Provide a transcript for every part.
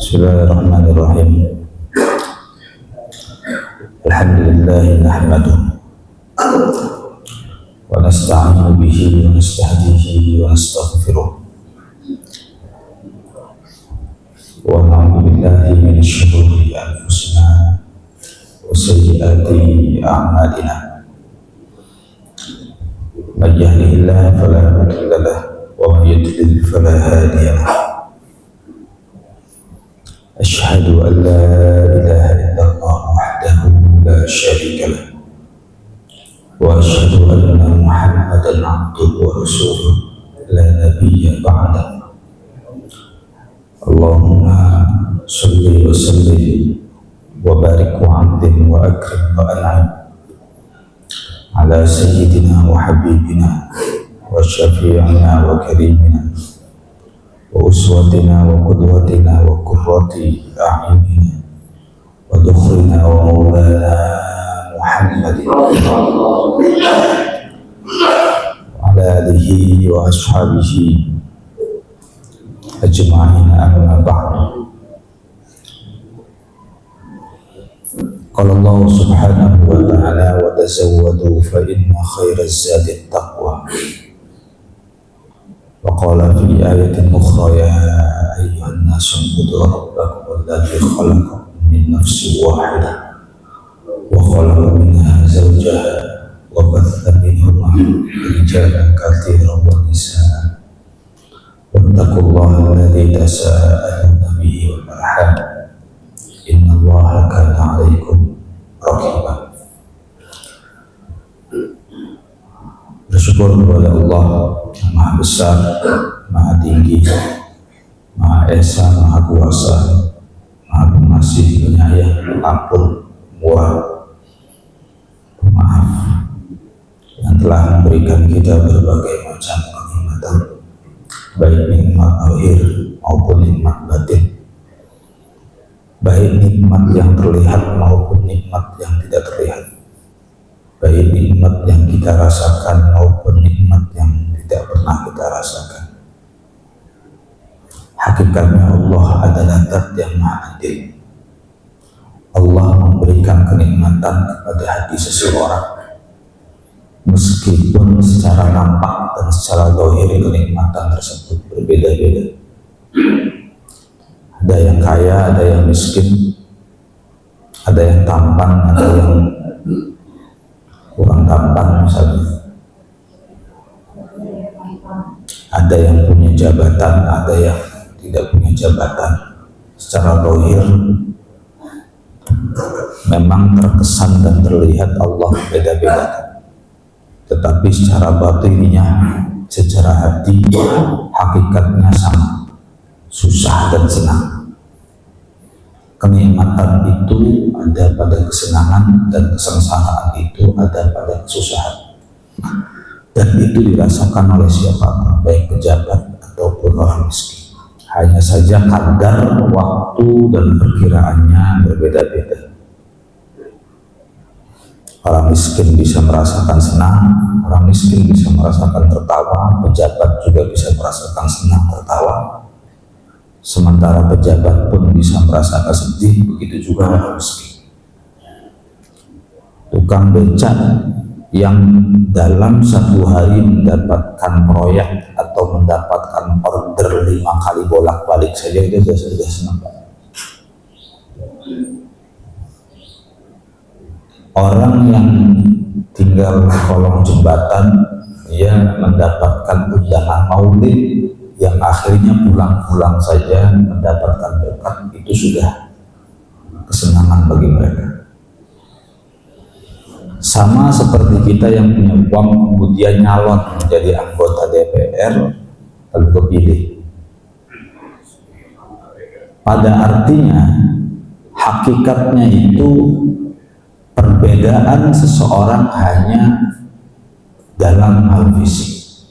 Bismillahirrahmanirrahim. Alhamdulillah nahmaduhu wa nasta'inu bihi wa nastahdihi wa nastaghfiruh wa na'udzu billahi min syururi anfusina wa sayyiati a'malina. Man yahdihillahu fala mudilla lahu wa man yudlil fala hadiya lahu. Asyhadu an la ilaha illallah wahdahu la syarika lah wa asyhadu anna Muhammadan abduhu wa rasuluh la nabiyya ba'dah. Allahumma shalli wa sallim wa barik wa azim wa akrim wa an'am ala sayyidina wa habibina wa syafi'ina wa karimina wa uswatina wa qudwatina wa qurrati a'yunina wa dukhrina wa maulana Muhammadin wa ala alihi wa ashabihi ajma'in, amma ba'd. Qala Allah subhanahu wa ta'ala wa tazawwadu fa inna khairaz zadi at-taqwa. وقال في آية أخرى يا أيها الناس اعبدوا ربكم الذي خلقكم من نفس واحدة وخلق منها زوجها وبث منهما رجالا كثيرا ونساء واتقوا الله الذي تساءلون به والأرحام إن الله كان عليكم رقيبا. Bersyukur kepada Allah yang Maha Besar, Maha Tinggi, Maha Esa, Maha Kuasa, Maha Pengasih, Penyayang, Pengampun, Murah, Pemaaf, yang telah memberikan kita berbagai macam kenikmatan, baik nikmat zahir maupun nikmat batin, baik nikmat yang terlihat maupun nikmat yang tidak terlihat, baik nikmat yang kita rasakan maupun nikmat yang tidak pernah kita rasakan. Hakikatnya Allah adalah Zat yang Maha Adil. Allah memberikan kenikmatan kepada hati seseorang, meskipun secara nampak dan secara zahir kenikmatan tersebut berbeda-beda. Ada yang kaya, ada yang miskin, ada yang tampan, ada yang kurang tampan misalnya, ada yang punya jabatan, ada yang tidak punya jabatan. Secara zahir memang terkesan dan terlihat Allah beda-beda, tetapi secara batinnya, secara hati, hakikatnya sama, susah dan senang. Kenikmatan itu ada pada kesenangan dan kesengsaraan itu ada pada kesusahan, dan itu dirasakan oleh siapapun, baik pejabat ataupun orang miskin. Hanya saja kadar waktu dan perkiraannya berbeda-beda. Orang miskin bisa merasakan senang, orang miskin bisa merasakan tertawa, pejabat juga bisa merasakan senang tertawa. Sementara pejabat pun bisa merasakan sedih, begitu juga orang miskin. Tukang becak yang dalam satu hari mendapatkan proyek atau mendapatkan order 5 kali bolak-balik saja itu sudah senang. Orang yang tinggal di kolong jembatan, dia mendapatkan undangan maulid yang akhirnya pulang-pulang saja mendapatkan berkat, itu sudah kesenangan bagi mereka. Sama seperti kita yang punya uang kemudian nyalon menjadi anggota DPR lalu kepilih. Pada artinya, hakikatnya itu perbedaan seseorang hanya dalam hal fisik,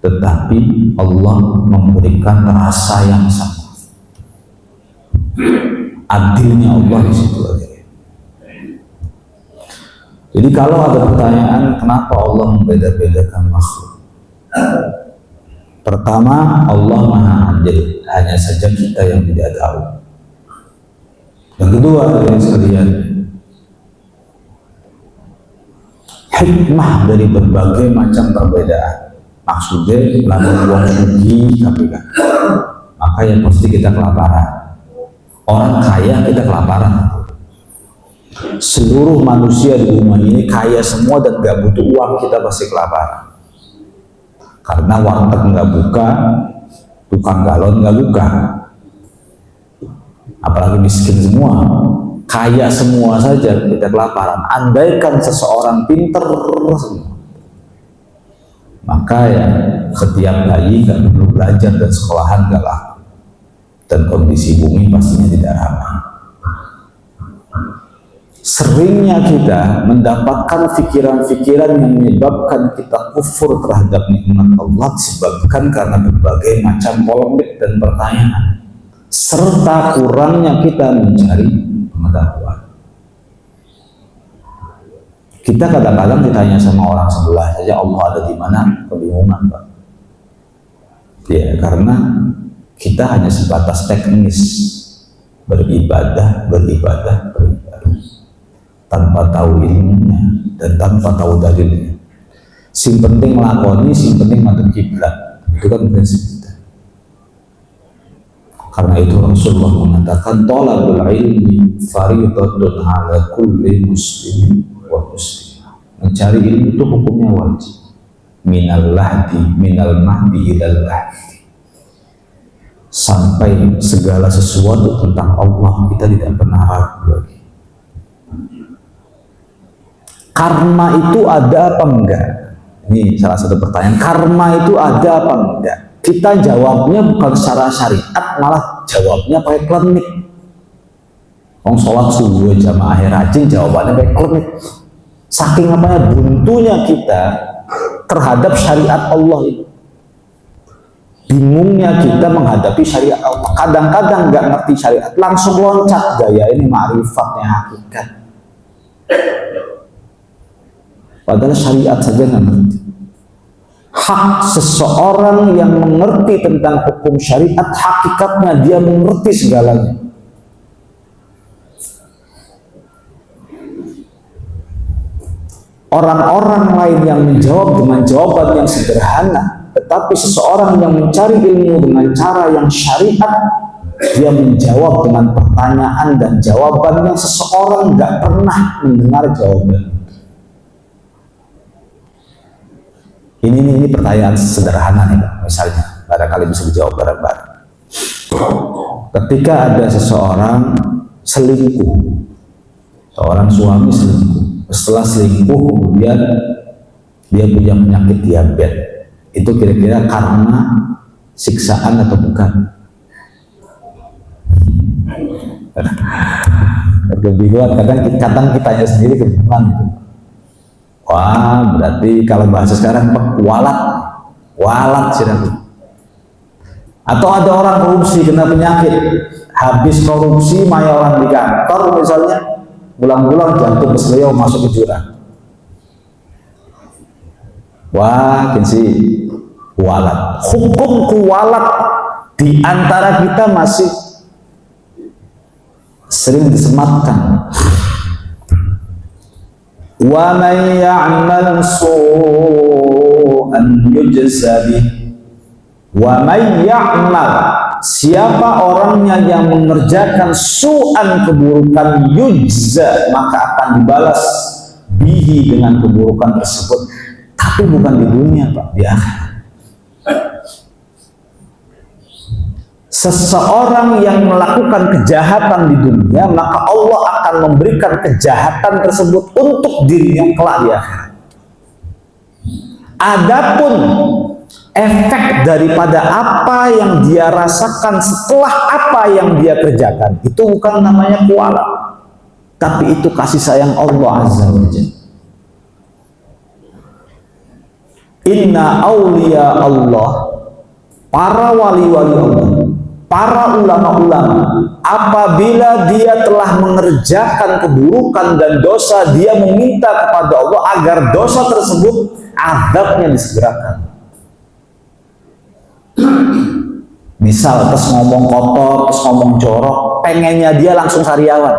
tetapi Allah memberikan rasa yang sama. Adilnya Allah di situ aja. Jadi kalau ada pertanyaan kenapa Allah membeda-bedakan makhluk, Pertama, Allah Maha Adil, hanya saja kita yang tidak tahu. Yang kedua, hadirin sekalian, hikmah dari berbagai macam perbedaan. Maksudnya, lalu uang sugi KPK, maka yang pasti kita kelaparan. Orang kaya kita kelaparan. Seluruh manusia di rumah ini kaya semua dan gak butuh uang, kita pasti kelaparan. Karena warteg nggak buka, tukang galon nggak buka, apalagi miskin semua, kaya semua saja kita kelaparan. Andaikan seseorang pinter semua, maka ya setiap bayi nggak perlu belajar dan sekolahan nggak laku, dan kondisi bumi pastinya tidak ramah. Seringnya kita mendapatkan pikiran-pikiran yang menyebabkan kita kufur terhadap nikmat Allah disebabkan karena berbagai macam polemik dan pertanyaan, serta kurangnya kita mencari pengetahuan. Kita kadang-kadang ditanya sama orang sebelah saja, Allah ada di mana, kebingungan, Pak. Ya, karena kita hanya sebatas teknis beribadah, tanpa tahu ilmunya dan tanpa tahu dalilnya. Sing penting melakoni, sing penting madhep kiblat. Itu kan prinsip kita. Karena itu Rasulullah mengatakan thalabul ilmi fardhatun ala kulli muslimin wa muslimah. Mencari ilmu itu hukumnya wajib. Minal mahdi ilal lahdi. Sampai segala sesuatu tentang Allah kita tidak pernah ragu lagi. Karma itu ada apa enggak? Ini salah satu pertanyaan. Karma itu ada apa enggak? Kita jawabnya bukan secara syariat, malah jawabnya pakai klinik. Sholat subuh jamaah rajin, jawabannya pakai klinik. Saking apanya buntunya kita terhadap syariat Allah itu. Bingungnya kita menghadapi syariat Allah. Kadang-kadang nggak ngerti syariat, langsung loncat gaya ini ma'rifatnya hakikat. Padahal syariat saja nggak ngerti. Hak seseorang yang mengerti tentang hukum syariat, hakikatnya dia mengerti segalanya. Orang-orang lain yang menjawab dengan jawaban yang sederhana, tetapi seseorang yang mencari ilmu dengan cara yang syariat, dia menjawab dengan pertanyaan dan jawaban yang seseorang nggak pernah mendengar jawaban. Ini pertanyaan sederhana nih, Pak. Misalnya, barangkali bisa dijawab bareng-bareng. Ketika ada seseorang selingkuh, seorang suami selingkuh, setelah selingkuh kemudian dia punya penyakit diabetes, itu kira-kira karena siksaan atau bukan? Kebingungan, kadang kitanya sendiri kebingungan itu. Wah, berarti kalau bahasa sekarang walat sih. Atau ada orang korupsi kena penyakit, habis korupsi maya orang di kantor misalnya, pulang-pulang jantung kesleo masuk ke jurang. Wah, sih walat. Hukum kuwalat di antara kita masih sering disematkan. Wa man ya'mal su'an yujza bih. Wa man ya'mal, siapa orangnya yang mengerjakan su'an keburukan, yujza, maka akan dibalas bihi dengan keburukan tersebut, tapi bukan di dunia, Pak, di akhirat. Seseorang yang melakukan kejahatan di dunia, maka Allah akan memberikan kejahatan tersebut untuk dirinya kelak di akhirat. Adapun efek daripada apa yang dia rasakan setelah apa yang dia kerjakan, itu bukan namanya kualat, tapi itu kasih sayang Allah Azza wa Jalla. Inna awliya Allah, para wali-wali Allah, para ulama-ulama, apabila dia telah mengerjakan keburukan dan dosa, dia meminta kepada Allah agar dosa tersebut azabnya disegerakan. Misal terus ngomong kotor, terus ngomong jorok, pengennya dia langsung sariawan,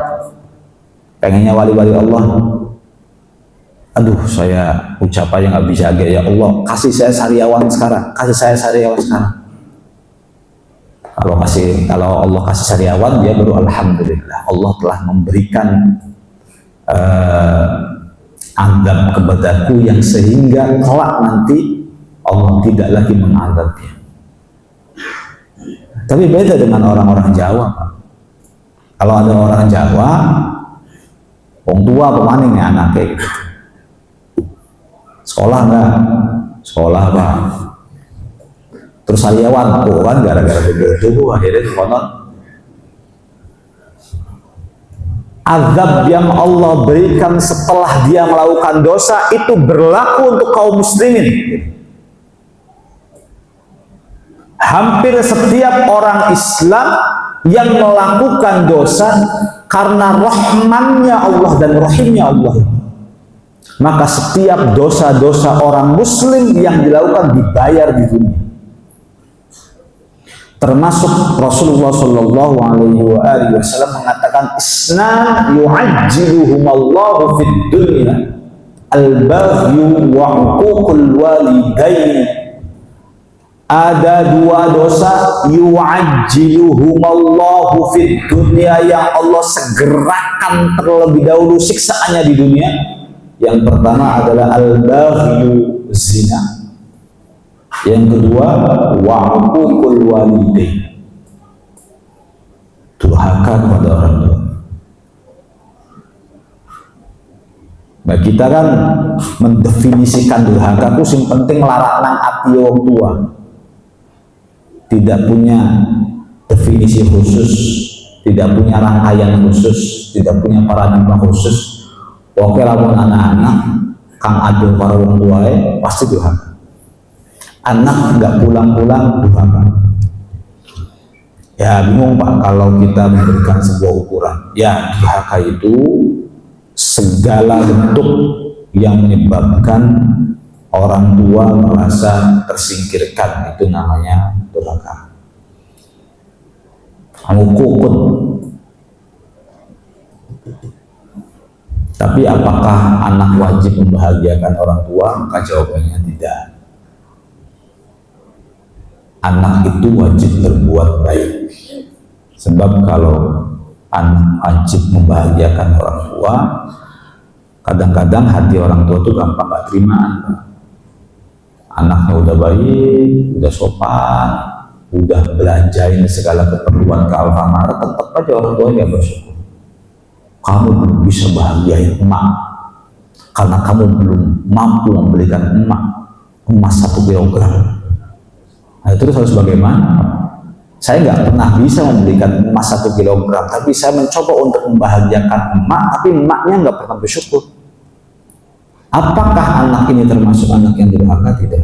pengennya wali-wali Allah. Aduh, saya ucap aja nggak bisa, ya Allah kasih saya sariawan sekarang, kasih saya sariawan sekarang. Kalau Allah kasih sariawan, dia baru alhamdulillah Allah telah memberikan azab kepadaku yang sehingga kelak nanti Allah tidak lagi mengazabnya. Tapi beda dengan orang-orang Jawa, Pak. Kalau ada orang Jawa, orang tua pemaning ya anaknya gitu. Sekolah enggak? Sekolah, Pak. Terus sariawan, kan gara-gara begitu akhirnya konon azab yang Allah berikan setelah dia melakukan dosa itu berlaku untuk kaum muslimin. Hampir setiap orang Islam yang melakukan dosa karena rahmannya Allah dan rahimnya Allah, maka setiap dosa-dosa orang muslim yang dilakukan dibayar di dunia. Termasuk Rasulullah Shallallahu Alaihi Wasallam mengatakan, "Isnan yu'ajjiluhumallahu fid dunya al-baghyu wa 'uququl walidain." Ada dua dosa yu'ajjiluhumallahu fid dunya yang Allah segerakan terlebih dahulu siksaannya di dunia. Yang pertama adalah al-baghyu, zina. Yang kedua, wa'uqul walidain, durhaka kepada orang tua. Nah, kita kan mendefinisikan durhaka itu yang penting larak nang ati wong tua. Tidak punya definisi khusus, tidak punya rangkaian khusus, tidak punya paradigma khusus. Oke, lamun anak-anak kang adil para wong tua pasti durhaka. Anak nggak pulang-pulang durhaka. Ya bingung Pak kalau kita memberikan sebuah ukuran. Ya durhaka itu segala bentuk yang menyebabkan orang tua merasa tersingkirkan, itu namanya durhaka. Kamu kukut. Tapi apakah anak wajib membahagiakan orang tua? Maka jawabannya tidak. Anak itu wajib berbuat baik, sebab kalau anak wajib membahagiakan orang tua, kadang-kadang hati orang tua itu gampang gak terimaan. Anaknya udah baik, udah sopan, udah belanjain segala keperluan ke Alfamart, tetap aja orang tua nggak bersyukur. Kamu belum bisa bahagiain emak karena kamu belum mampu membelikan emas 1 kilogram. Nah, terus harus bagaimana? Saya nggak pernah bisa membelikan emas 1 kilogram, tapi saya mencoba untuk membahagiakan emak, tapi emaknya nggak pernah bersyukur. Apakah anak ini termasuk anak yang durhaka? Tidak.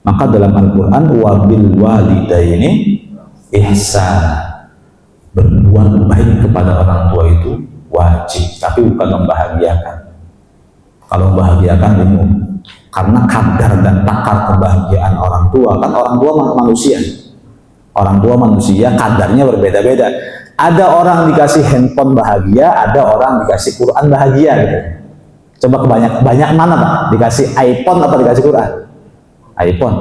Maka dalam Al-Quran, wabil walidaini ihsan, berbuat baik kepada orang tua itu wajib, tapi bukan membahagiakan. Kalau membahagiakan umum, karena kadar dan takar kebahagiaan orang tua, kan orang tua manusia. Orang tua manusia kadarnya berbeda-beda. Ada orang dikasih handphone bahagia, ada orang dikasih Quran bahagia gitu. Coba banyak mana Pak? Dikasih iPhone atau dikasih Quran? iPhone.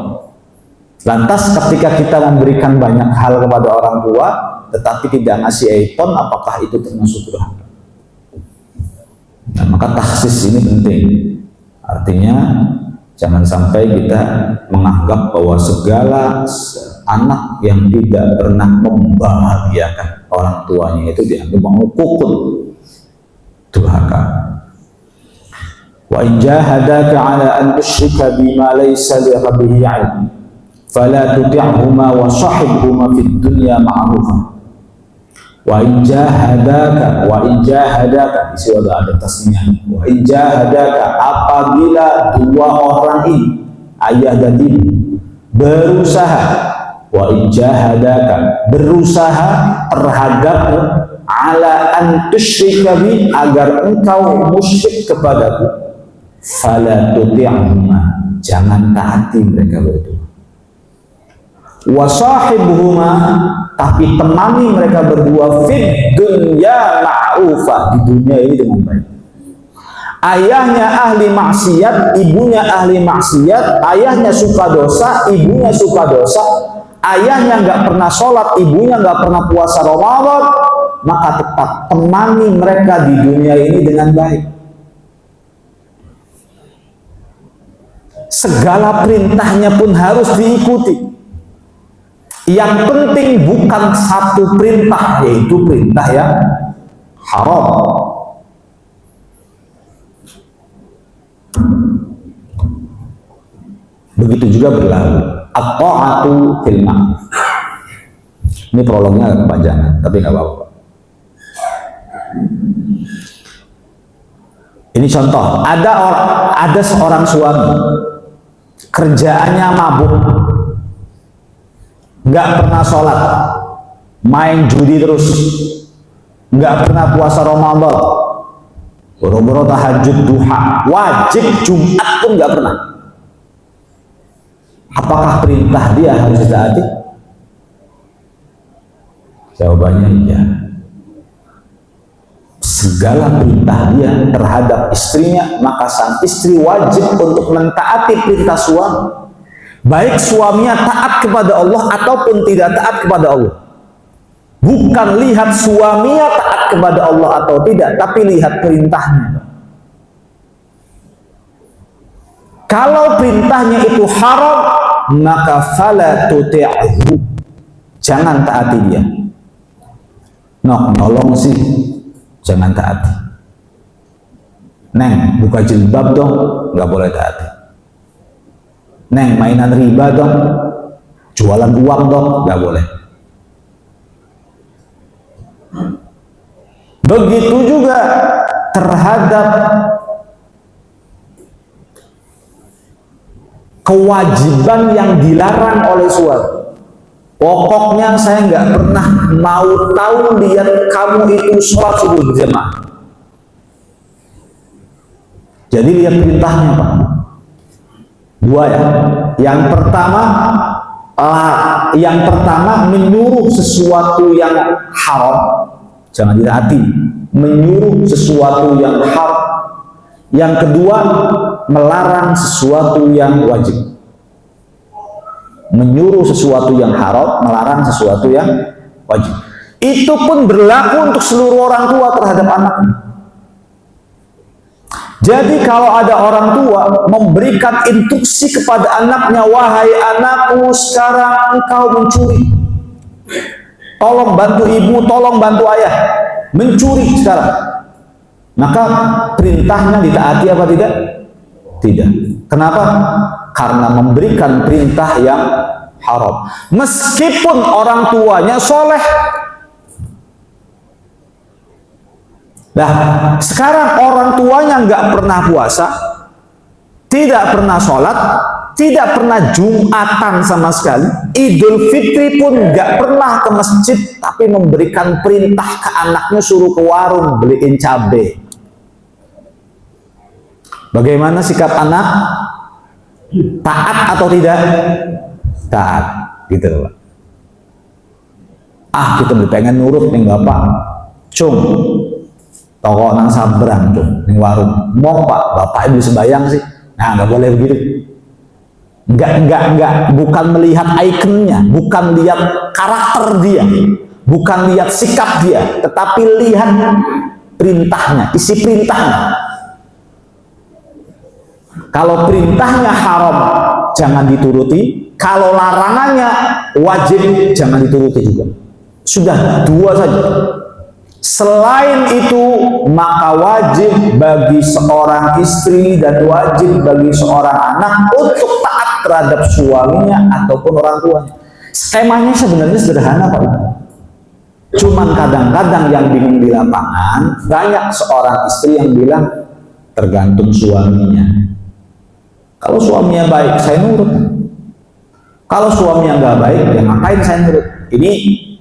Lantas ketika kita memberikan banyak hal kepada orang tua, tetapi tidak ngasih iPhone, apakah itu termasuk durhaka? Nah, maka taksis ini penting. Artinya jangan sampai kita menganggap bahwa segala anak yang tidak pernah membahagiakan orang tuanya itu dianggap mengukul durhaka. Wa in jahadaka ala an tusyrika bima laysa laka bihi 'ilm fala tuti'huma wa sahibhuma fid dunya ma'rufan. Wa in jahadaka di sini ada tasniah. Wa in jahadaka, apabila dua orang ini, ayah dan ibu, berusaha, wa in jahadaka, berusaha terhadapmu, ala an tusyrika bi, agar engkau musyrik kepadaku, fala tuti'huma, jangan taati mereka berdua. Wasahibuhuma, tapi temani mereka berdua fid dunya ma'rufah, di dunia ini dengan baik. Ayahnya ahli maksiat, ibunya ahli maksiat, ayahnya suka dosa, ibunya suka dosa, ayahnya nggak pernah sholat, ibunya nggak pernah puasa Ramadan, maka tetap temani mereka di dunia ini dengan baik. Segala perintahnya pun harus diikuti. Yang penting bukan satu perintah, yaitu perintah yang haram. Begitu juga berlalu at-ta'atu fil ma'ruf. Ini prolognya agak kepanjangan, tapi nggak apa-apa. Ini contoh, ada seorang suami kerjaannya mabuk, nggak pernah sholat, main judi terus, nggak pernah puasa Ramadan, boro-boro tahajud duha, wajib Jumat pun nggak pernah. Apakah perintah dia harus ditaati? Jawabannya iya. Segala perintah dia terhadap istrinya, maka sang istri wajib untuk mentaati perintah suami. Baik suaminya taat kepada Allah ataupun tidak taat kepada Allah. Bukan lihat suaminya taat kepada Allah atau tidak, tapi lihat perintahnya. Kalau perintahnya itu haram, maka fala tuti'hu, jangan taati dia. Nolong sih, jangan taati. Neng, buka jilbab dong, nggak boleh taati. Neng, mainan riba dong, jualan uang dong, nggak boleh. Begitu juga terhadap kewajiban yang dilarang oleh suami. Pokoknya saya nggak pernah mau tahu lihat kamu itu sholat subuh berjamaah. Jadi lihat perintahnya, Pak. Dua ya. Yang pertama menyuruh sesuatu yang haram, jangan ditaati. Menyuruh sesuatu yang haram. Yang kedua, melarang sesuatu yang wajib. Menyuruh sesuatu yang haram, melarang sesuatu yang wajib. Itu pun berlaku untuk seluruh orang tua terhadap anaknya. Jadi kalau ada orang tua memberikan instruksi kepada anaknya, wahai anakku, sekarang engkau mencuri. Tolong bantu ibu, tolong bantu ayah. Mencuri sekarang. Maka perintahnya ditaati apa tidak? Tidak. Kenapa? Karena memberikan perintah yang haram. Meskipun orang tuanya soleh. Nah, sekarang orang tuanya nggak pernah puasa, tidak pernah sholat, tidak pernah Jumatan sama sekali, Idul Fitri pun nggak pernah ke masjid, tapi memberikan perintah ke anaknya suruh ke warung beliin cabai. Bagaimana sikap anak? Taat atau tidak? Taat, gitu loh. Kita pengen nurut nih bapak, cung, toko nang sabrang cung, nih warung. Mau pak, bapak ibu sembayang sih? Nah, nggak boleh begitu. Enggak, bukan melihat ikonnya, bukan lihat karakter dia, bukan lihat sikap dia, tetapi lihat perintahnya, isi perintahnya. Kalau perintahnya haram, jangan dituruti. Kalau larangannya wajib, jangan dituruti juga. Sudah dua saja. Selain itu, maka wajib bagi seorang istri dan wajib bagi seorang anak untuk taat terhadap suaminya ataupun orang tuanya. Skemanya sebenarnya sederhana, Pak. Cuman kadang-kadang yang bingung di lapangan, banyak seorang istri yang bilang tergantung suaminya. Kalau suaminya baik, saya nurut. Kalau suaminya nggak baik, ya ngapain saya nurut? Ini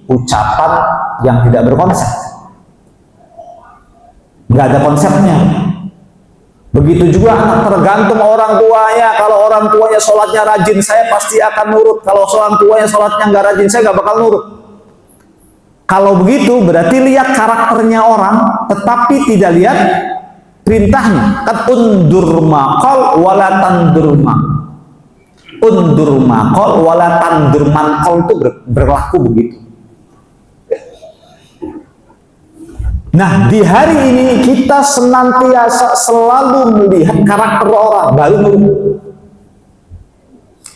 ucapan yang tidak berkonsep. Nggak ada konsepnya. Begitu juga anak tergantung orang tuanya. Kalau orang tuanya sholatnya rajin, saya pasti akan nurut. Kalau orang tuanya sholatnya nggak rajin, saya nggak bakal nurut. Kalau begitu berarti lihat karakternya orang, tetapi tidak lihat perintahnya. Kan undur maqal wala tandur maqal. Undur maqal wala tandur maqal itu berlaku begitu. Nah, di hari ini kita senantiasa selalu melihat karakter orang baru nurut.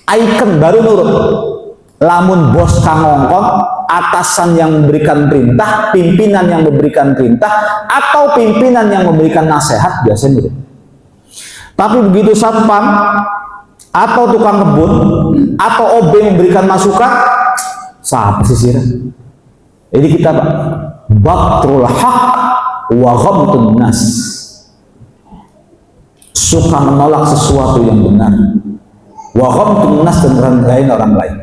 Icon baru nurut. Lamun bos kangongkon, atasan yang memberikan perintah, pimpinan yang memberikan perintah, atau pimpinan yang memberikan nasihat, biasanya nurut. Tapi begitu satpam atau tukang kebun atau OB memberikan masukan, siapa sih sih? Ini kita Pak, batrul haq wa ghamtun nas, suka menolak sesuatu yang benar, wa ghamtun nas, dan merendahin orang lain.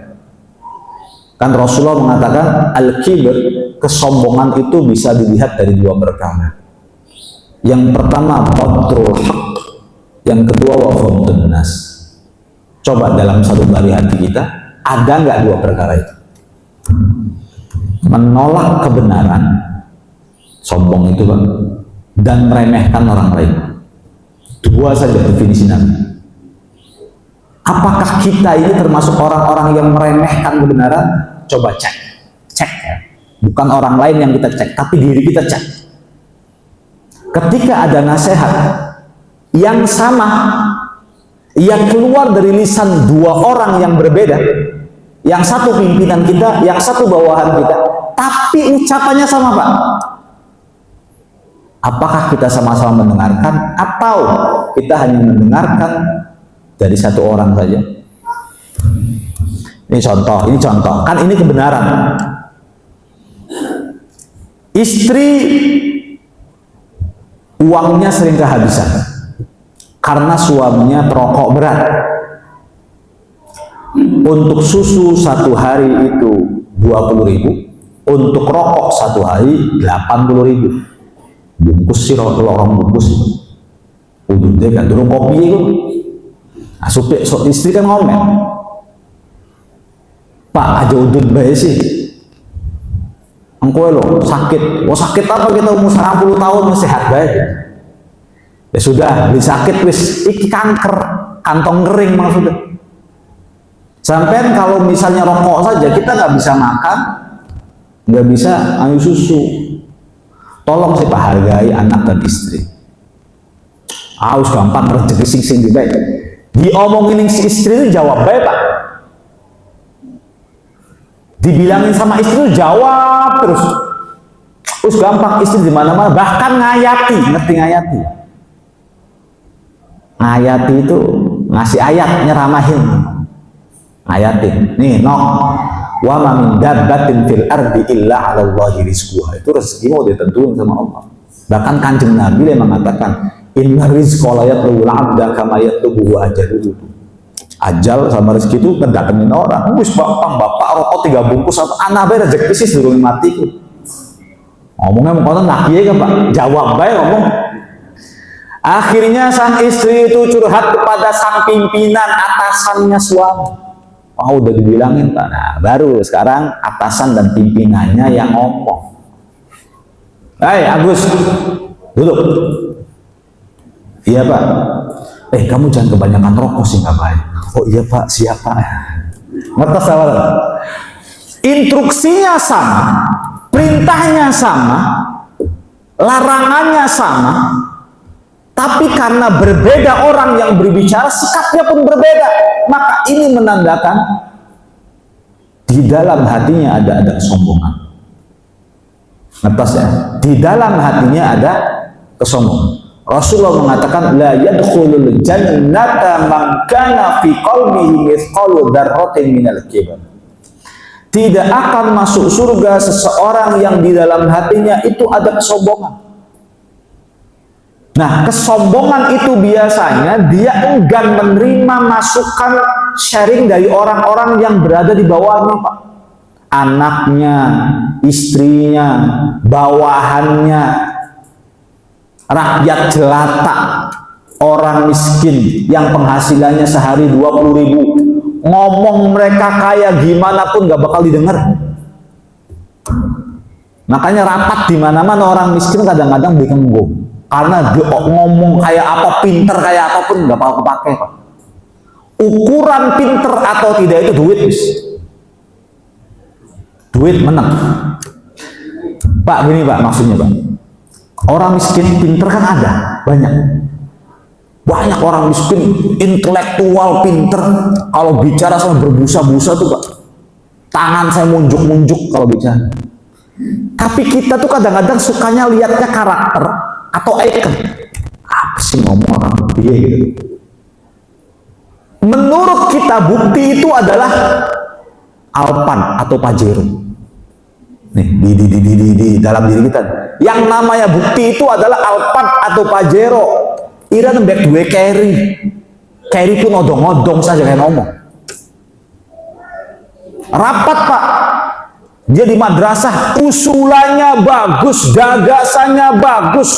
Kan Rasulullah mengatakan al-kibr, kesombongan itu bisa dilihat dari dua perkara. Yang pertama batrul haq, yang kedua wa ghamtun nas. Coba dalam satu dari hati kita ada nggak dua perkara itu? Menolak kebenaran, sombong itu Pak, dan meremehkan orang lain. Dua saja definisi Nabi. Apakah kita ini termasuk orang-orang yang meremehkan kebenaran? Coba cek ya. Bukan orang lain yang kita cek, tapi diri kita cek. Ketika ada nasihat yang sama, yang keluar dari lisan dua orang yang berbeda, yang satu pimpinan kita, yang satu bawahan kita, tapi ucapannya sama Pak. Apakah kita sama-sama mendengarkan atau kita hanya mendengarkan dari satu orang saja? Ini contoh, kan ini kebenaran. Istri uangnya sering kehabisan karena suaminya perokok berat. Untuk susu satu hari itu 20.000, untuk rokok satu hari 80.000. Bungkus sih lorong bungkus itu. Udutnya kan durung kopi itu. Nah, istri kan ngomel, Pak aja udut bae sih. Engkoe lo sakit. Wah sakit apa kita umur 90 tahun masih sehat bae. Ya sudah, beli sakit wis iki kanker, kantong kering maksudnya. Sampai kalau misalnya rokok saja kita nggak bisa makan, nggak bisa ayu susu. Tolong sih Pak hargai anak dan istri. Harus gampang rezeki sing baik. Diomongin si istri itu jawab baik Pak. Dibilangin sama istri itu jawab terus. Terus gampang, istri di mana-mana, bahkan ngayati, ngerti ngayati. Ngayati itu ngasih ayat, nyeramahin. Ayatin nih nok wa ma min dabbatin fil ardi illa 'ala Allahi rizquha, itu rezeki mau ditentuin sama Allah. Bahkan Kanjeng Nabi yang mengatakan inna rizqa la yatlubu al-'abda kama yatlubu ajaluhu. Ajal sama rezeki itu mendatangin orang. Wis bapak rokok 3 bungkus atau anak bae rezeki sih durung mati ku. Ngomongnya mau nak kiye kan Pak, jawab bae ngomong. Akhirnya sang istri itu curhat kepada sang pimpinan, atasannya suami. Oh udah dibilangin Pak. Nah baru sekarang atasan dan pimpinannya yang ngomong. Hei Agus, duduk. Iya Pak. Kamu jangan kebanyakan rokok sih nggak baik. Oh iya Pak, siapa? Ngertos awal. Instruksinya sama, perintahnya sama, larangannya sama, tapi karena berbeda orang yang berbicara, sikapnya pun berbeda. Maka ini menandakan di dalam hatinya ada kesombongan. Ngertos ya? Di dalam hatinya ada kesombongan. Rasulullah mengatakan la yadkhulul jannata man kana fi qalbihi mithqalu dzarratin minal kibr. Tidak akan masuk surga seseorang yang di dalam hatinya itu ada kesombongan. Nah, kesombongan itu biasanya dia enggan menerima masukan sharing dari orang-orang yang berada di bawahnya, Pak. Anaknya, istrinya, bawahannya, rakyat jelata. orang miskin yang penghasilannya sehari 20.000, ngomong mereka kaya gimana pun gak bakal didengar. Makanya rapat di mana-mana orang miskin kadang-kadang dikenggung, karena ngomong kayak apa, pinter kayak apapun gak bakal kepake, Pak. Ukuran pinter atau tidak itu duit, bis. Duit menang, Pak. Gini Pak, maksudnya Pak, orang miskin pinter kan ada banyak orang miskin intelektual pinter, kalau bicara sama berbusa-busa tuh Pak, tangan saya munjuk-munjuk kalau bicara. Tapi kita tuh kadang-kadang sukanya lihatnya karakter atau icon, apa sih ngomong orang dia gitu. Menurut kita bukti itu adalah Alpan atau Pajero. Nih, di dalam diri kita, yang namanya bukti itu adalah Alpan atau Pajero. Ira nembek dua carry pun odong-odong saja kayak ngomong. Rapat Pak, dia di madrasah, usulannya bagus, gagasannya bagus.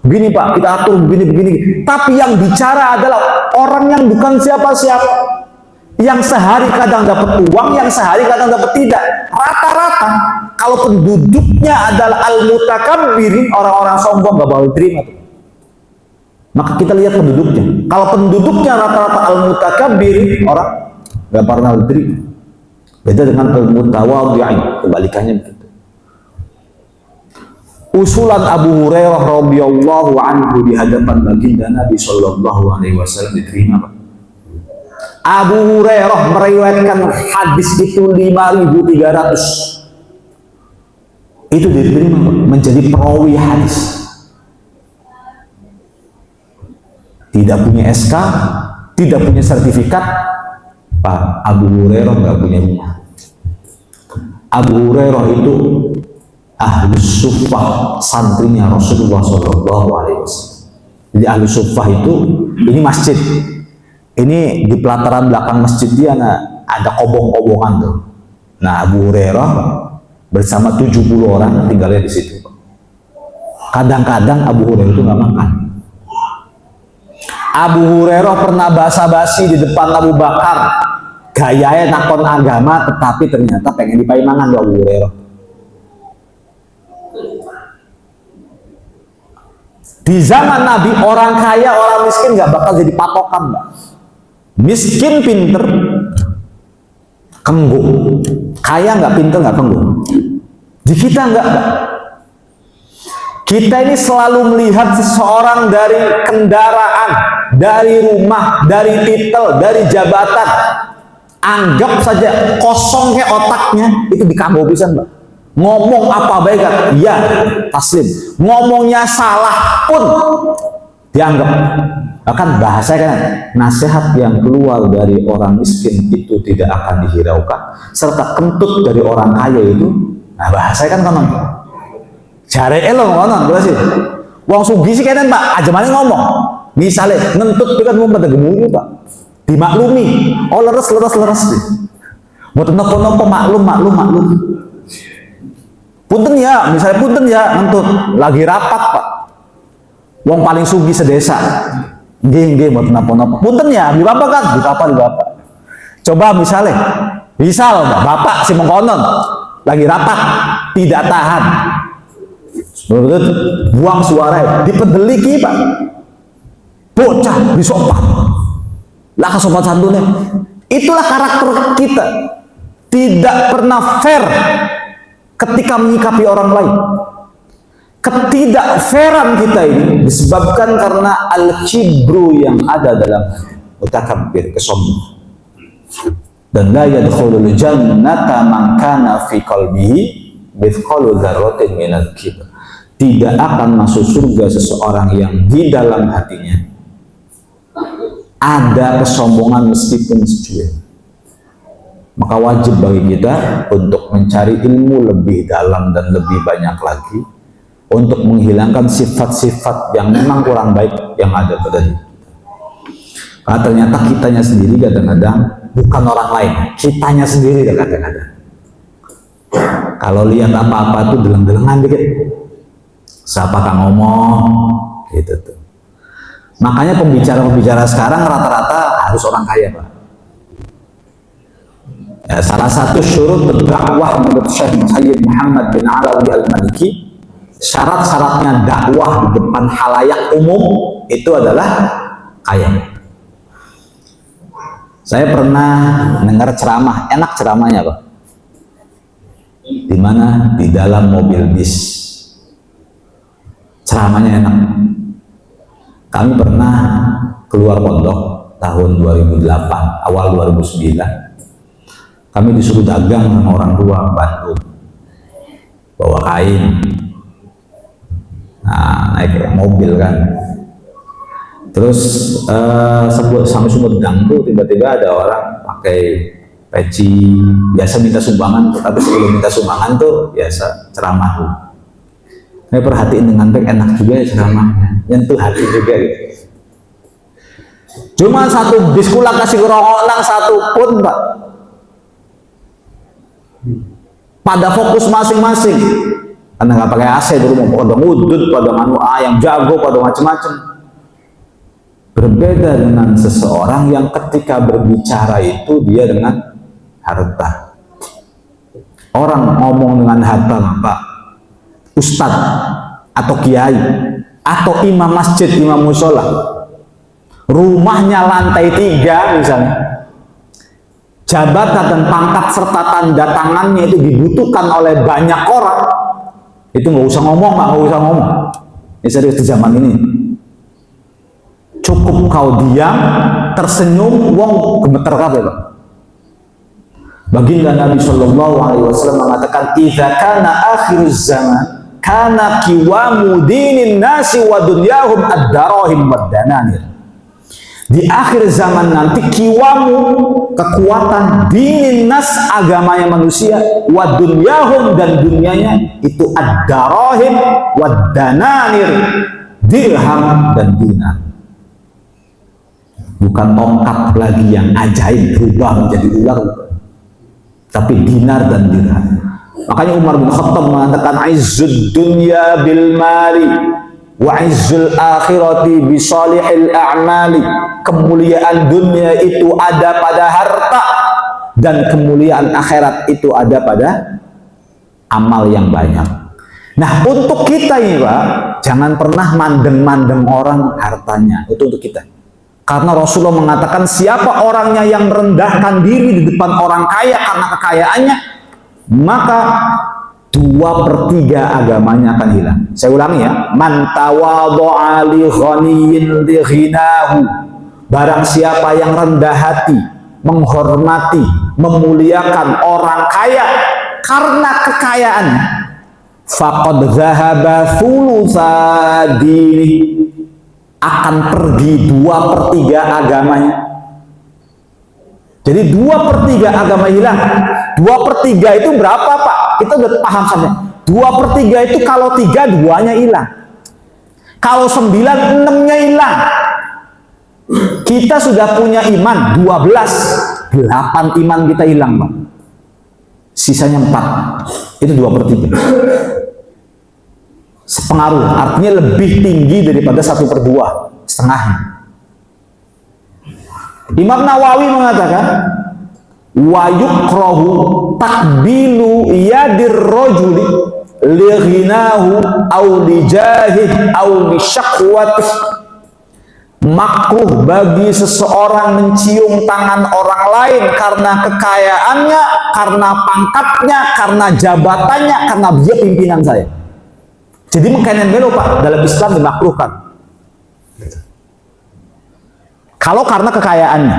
Begini Pak, kita atur begini. Tapi yang bicara adalah orang yang bukan siapa-siapa, yang sehari kadang dapat uang, yang sehari kadang dapat tidak. Rata-rata kalau penduduknya adalah al-mutakabbirin, orang-orang sombong gak bakal terima tuh. Maka kita lihat penduduknya. Kalau penduduknya rata-rata al-mutakabbirin, orang gak pernah terima. Beda dengan al-mutawadhi'in, kebalikannya begitu. Usulan Abu Hurairah radhiyallahu anhu di hadapan baginda Nabi sallallahu alaihi wasallam diterima, Pak. Abu Hurairah meriwayatkan hadis itu 5.300. Itu diterima, Pak, menjadi perawi hadis. Tidak punya SK, tidak punya sertifikat, Pak. Abu Hurairah nggak punya rumah. Bu Hurairah itu Ahlus Suffah, santrinya Rasulullah Shallallahu Alaihi Wasallam. Jadi Ahlus Suffah itu, ini masjid, ini di pelataran belakang masjid dia ada kobong-kobongan tuh. Nah, Abu Hurairah bersama 70 orang tinggalnya di situ. Kadang-kadang Abu Hurairah itu nggak makan. Abu Hurairah pernah basa-basi di depan Abu Bakar, gayanya nakon agama, tetapi ternyata pengen dipaimangan Abu Hurairah. Di zaman Nabi, orang kaya, orang miskin nggak bakal jadi patokan, Mbak. Miskin pinter, kenggu. Kaya nggak pinter, nggak kenggu. Di kita nggak, Mbak. Kita ini selalu melihat seseorang dari kendaraan, dari rumah, dari titel, dari jabatan. Anggap saja kosong kayak otaknya, itu dikagok pisan, Mbak. Ngomong apa baik kan? Iya, taslim. Ngomongnya salah pun dianggap. Bahkan bahasa kan, nasihat yang keluar dari orang miskin itu tidak akan dihiraukan, serta kentut dari orang kaya itu, nah bahasa kan konon. Jare elo konon, berarti. Wong sugih sih kayaknya Pak, aja mana ngomong. Misalnya ngentut itu kan mau pada gemuyu Pak, dimaklumi. Oh leres. Buat nopo maklum. Punten ya, misalnya punten ya, ngentut lagi rapat Pak. Wong paling sugih sedesa. Nggih buat napa-napa. Punten ya, di bapak kan, di bapak. Coba misal Bapak si mengkonon lagi rapat, tidak tahan. Buang suara, dipedeliki Pak. Bocah disopan. Lah kesopan santunnya. Itulah karakter kita. Tidak pernah fair ketika menyikapi orang lain. Ketidakfairan kita ini disebabkan karena al-kibru yang ada dalam mutakabbir, kesombongan. Dan la yadkhulul jannata man kana fi qalbihi mithqalu dzarratin minal kibr. Tidak akan masuk surga seseorang yang di dalam hatinya ada kesombongan meskipun secuil. Maka wajib bagi kita untuk mencari ilmu lebih dalam dan lebih banyak lagi untuk menghilangkan sifat-sifat yang memang kurang baik yang ada pada diri kita. Karena ternyata kitanya sendiri kadang-kadang bukan orang lain, kitanya sendiri kadang-kadang. Kalau lihat apa-apa tuh deleng-delengan dikit. Siapa kang ngomong gitu tuh. Makanya pembicara-pembicara sekarang rata-rata harus orang kaya, Pak. Ya, salah satu syurut berdakwah menurut Syekh Sayyid Muhammad bin Alawi Al-Maliki, syarat-syaratnya dakwah di depan halayak umum itu adalah kaya. Saya pernah dengar ceramah, enak ceramahnya, Pak. Di mana? Di dalam mobil bis. Ceramahnya enak. Kami pernah keluar pondok tahun 2008, awal 2009. Kami disuruh dagang sama orang tua, bantu bawa kain. Nah, naik mobil kan. Terus sampai Sumedang tuh tiba-tiba ada orang pakai peci, biasa minta sumbangan, tapi sebelum minta sumbangan tuh biasa ceramah tuh. Saya perhatiin dengan baik, enak juga ya ceramahnya, nyentuh hati juga gitu. Cuma satu bis kula kasih rokok nang satu pun, Pak. Pada fokus masing-masing. Karena nggak pakai AC dulu, mau pada ngudut, pada nganu ayam jago, pada macam-macam. Berbeda dengan seseorang yang ketika berbicara itu dia dengan harta. Orang ngomong dengan harta, Pak. Ustadz atau kiai atau imam masjid, imam musola, rumahnya lantai 3 misalnya, jabatan dan pangkat serta tanda tangannya itu dibutuhkan oleh banyak orang, itu nggak usah ngomong, Pak, nggak usah ngomong. Ini serius di zaman ini. Cukup kau diam, tersenyum, wong gemeter kabeh, Pak. Baginda Nabi Shallallahu Alaihi Wasallam mengatakan, "Idza kana akhiruz zaman, kana kiwamu dinin nasi wa dunyahum ad-darahim wad-dananir." Di akhir zaman nanti kiwamu, kekuatan dinin nas, agamanya manusia, wa dunyahum, dan dunianya itu ad-darahim wad-dananir, dirham dan dinar. Bukan tongkat lagi yang ajaib berubah menjadi ular, tapi dinar dan dirham. Makanya Umar bin Khattab mengatakan, "Izzud dunya bil mali wa izzul akhirati bi salihil a'mali." Kemuliaan dunia itu ada pada harta, dan kemuliaan akhirat itu ada pada amal yang banyak. Nah, untuk kita ini, Pak, jangan pernah mandeng-mandeng orang hartanya. Itu untuk kita. Karena Rasulullah mengatakan, siapa orangnya yang merendahkan diri di depan orang kaya karena kekayaannya, maka 2/3 agamanya akan hilang. Saya ulangi ya, man tawadha'a li ghaniyin li ghinahu. Barang siapa yang rendah hati, menghormati, memuliakan orang kaya karena kekayaan, faqad dhahaba thulutsa dini, akan pergi 2/3 agamanya. Jadi 2/3 agama hilang. 2/3 itu berapa, Pak? Kita udah paham saja. 2/3 itu kalau 3, 2-nya hilang. Kalau 9, 6-nya hilang. Kita sudah punya iman 12, 8 iman kita hilang, Pak. Sisanya 4. Itu 2/3. Sepengaruh, artinya lebih tinggi daripada 1/2, setengahnya. Imam Nawawi mengatakan, wa yukrahu takbilu yadir rajuli li ghinahu aw li jahih aw li syakwatih. Makruh bagi seseorang mencium tangan orang lain karena kekayaannya, karena pangkatnya, karena jabatannya, karena dia pimpinan saya. Jadi mengkanan belo, Pak, dalam Islam dimakruhkan. Kalau karena kekayaannya.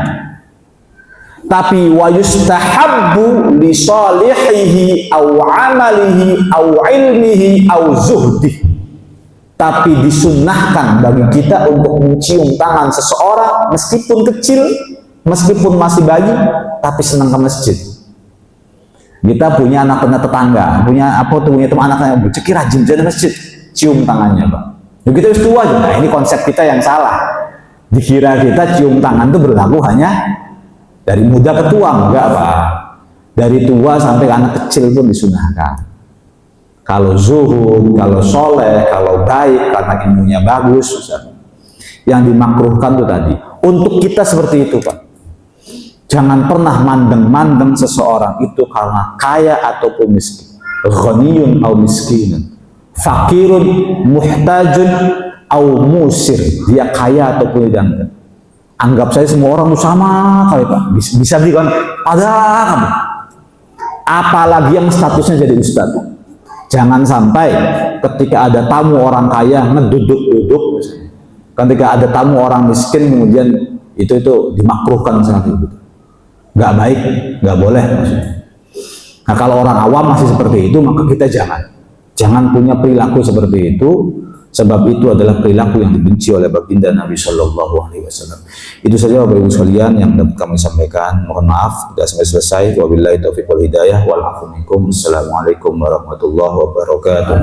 Tapi wa yustahabbu li salihihi aw amalihi aw ilmihi aw zuhdihi. Tapi disunnahkan bagi kita untuk mencium tangan seseorang meskipun kecil, meskipun masih bayi, tapi senang ke masjid. Kita punya anak tetangga, punya teman anaknya cekir rajin jadi masjid, cium tangannya, Pak. Ya kita harus tua aja. Nah, ini konsep kita yang salah. Dikira kita cium tangan itu berlaku hanya dari muda ke tua, enggak, Pak. Dari tua sampai anak kecil pun disunahkan. Kalau zuhud, kalau soleh, kalau baik, karena ilmunya bagus, misalnya. Yang dimakruhkan itu tadi. Untuk kita seperti itu, Pak. Jangan pernah mandeng-mandeng seseorang itu karena kaya ataupun miskin. Ghaniyun au miskinun, fakirun muhtajun au musir. Dia kaya ataupun tidak. Anggap saya semua orang sama kali, Pak. Bisa kan? Ada kamu. Apalagi yang statusnya jadi ustadz. Jangan sampai ketika ada tamu orang kaya ngeduduk-duduk. Ketika ada tamu orang miskin kemudian itu dimakruhkan sangat itu. Nggak baik, nggak boleh maksudnya. Nah kalau orang awam masih seperti itu maka kita jangan punya perilaku seperti itu, sebab itu adalah perilaku yang dibenci oleh baginda Nabi Shallallahu Alaihi Wasallam. Itu saja Bapak Ibu sekalian yang dapat kami sampaikan. Mohon maaf tidak sampai selesai. Wabillahi taufiq wal hidayah. Wal afu minkum. Assalamualaikum warahmatullahi wabarakatuh.